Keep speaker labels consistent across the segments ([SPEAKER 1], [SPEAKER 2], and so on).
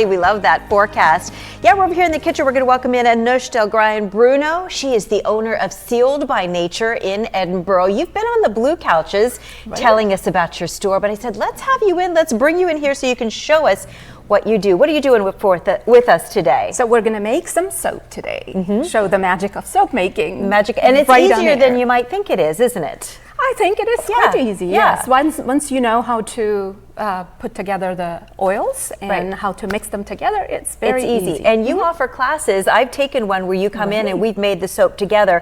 [SPEAKER 1] We love that forecast. Yeah, we're over here in the kitchen. We're going to welcome in Anush Delgrayan Bruno. She is the owner of Sealed by Nature in Edinboro. You've been on the blue couches telling us about your store, but I said, let's have you in. Let's bring you in here so you can show us what you do. What are you doing with us today?
[SPEAKER 2] So we're going to make some soap today. Show the magic of soap making.
[SPEAKER 1] Magic, and it's easier than you might think it is, isn't it?
[SPEAKER 2] I think it is quite easy, yes. Once you know how to put together the oils and how to mix them together, it's very easy.
[SPEAKER 1] And you offer classes. I've taken one where you come in and we've made the soap together.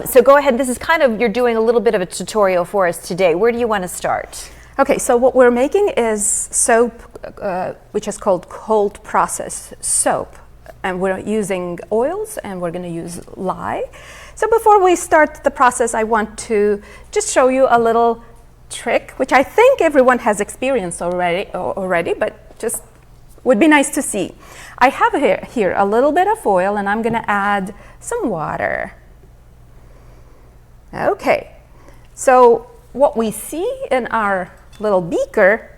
[SPEAKER 1] So go ahead. This is kind of, you're doing a little bit of a tutorial for us today. Where do you want to start?
[SPEAKER 2] Okay, so what we're making is soap, which is called cold process soap. And we're using oils and we're going to use lye. So before we start the process, I want to just show you a little trick, which I think everyone has experienced already, but just would be nice to see. I have here a little bit of oil, and I'm going to add some water. Okay, so what we see in our little beaker,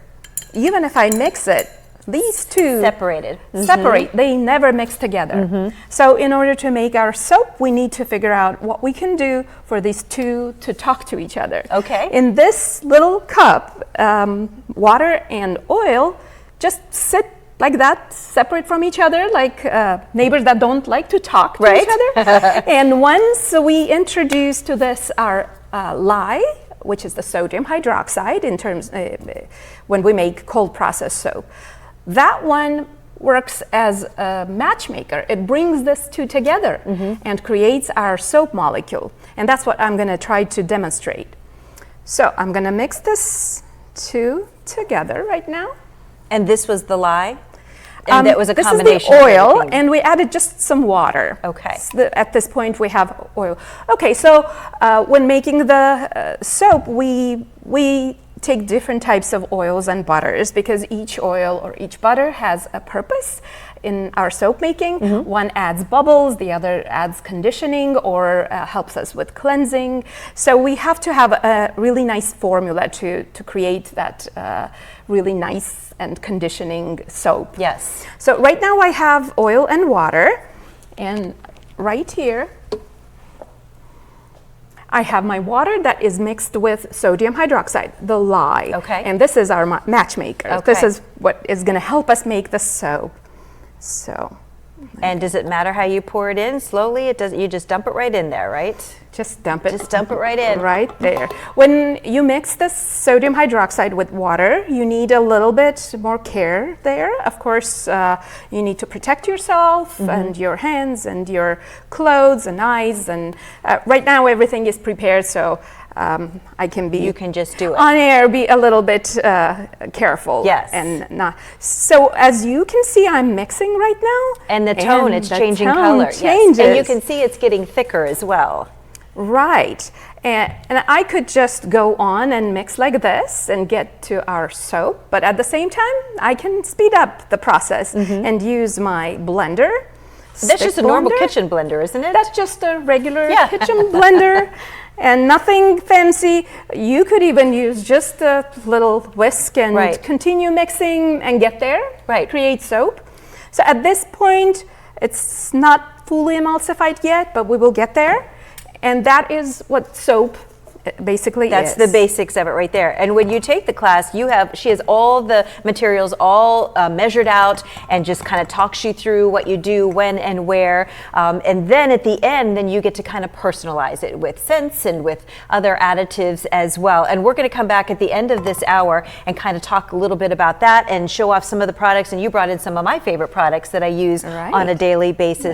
[SPEAKER 2] even if I mix it, these two separate, they never mix together. So in order to make our soap, we need to figure out what we can do for these two to talk to each other.
[SPEAKER 1] Okay.
[SPEAKER 2] In this little cup, water and oil just sit like that, separate from each other, like neighbors that don't like to talk to each other. And once we introduce to this our lye, which is the sodium hydroxide in terms when we make cold process soap, that one works as a matchmaker. It brings this two together and creates our soap molecule. And that's what I'm going to try to demonstrate. So I'm going to mix this two together right now.
[SPEAKER 1] And this was the lye? And that was a combination.
[SPEAKER 2] This is the oil, and we added just some water.
[SPEAKER 1] Okay.
[SPEAKER 2] So at this point, we have oil. Okay, so when making the soap, we take different types of oils and butters because each oil or each butter has a purpose in our soap making. One adds bubbles, the other adds conditioning or helps us with cleansing. So we have to have a really nice formula to create that really nice and conditioning soap.
[SPEAKER 1] Yes.
[SPEAKER 2] So right now I have oil and water, and right here I have my water that is mixed with sodium hydroxide, the lye. Okay. And this is our matchmaker. Okay. This is what is going to help us make the soap. So.
[SPEAKER 1] And does it matter how you pour it in? Slowly? It does. You just dump it right in there, right?
[SPEAKER 2] Just dump it.
[SPEAKER 1] Just dump it right in.
[SPEAKER 2] Right there. When you mix this sodium hydroxide with water, you need a little bit more care there. Of course, you need to protect yourself and your hands and your clothes and eyes. And right now, everything is prepared, so I can be.
[SPEAKER 1] You can just do it
[SPEAKER 2] on air. Be a little bit careful.
[SPEAKER 1] Yes.
[SPEAKER 2] And not. So as you can see, I'm mixing right now.
[SPEAKER 1] And the tone, it's changing color.
[SPEAKER 2] Changes.
[SPEAKER 1] Yes. And you can see it's getting thicker as well.
[SPEAKER 2] Right. And I could just go on and mix like this and get to our soap, but at the same time, I can speed up the process and use my blender.
[SPEAKER 1] That's just a normal kitchen blender, isn't it?
[SPEAKER 2] That's just a regular kitchen blender and nothing fancy. You could even use just a little whisk and continue mixing and get there, create soap. So at this point, it's not fully emulsified yet, but we will get there. And that is what soap basically is.
[SPEAKER 1] That's the basics of it right there. And when you take the class, she has all the materials all measured out and just kind of talks you through what you do, when and where. And then at the end, then you get to kind of personalize it with scents and with other additives as well. And we're going to come back at the end of this hour and kind of talk a little bit about that and show off some of the products. And you brought in some of my favorite products that I use on a daily basis.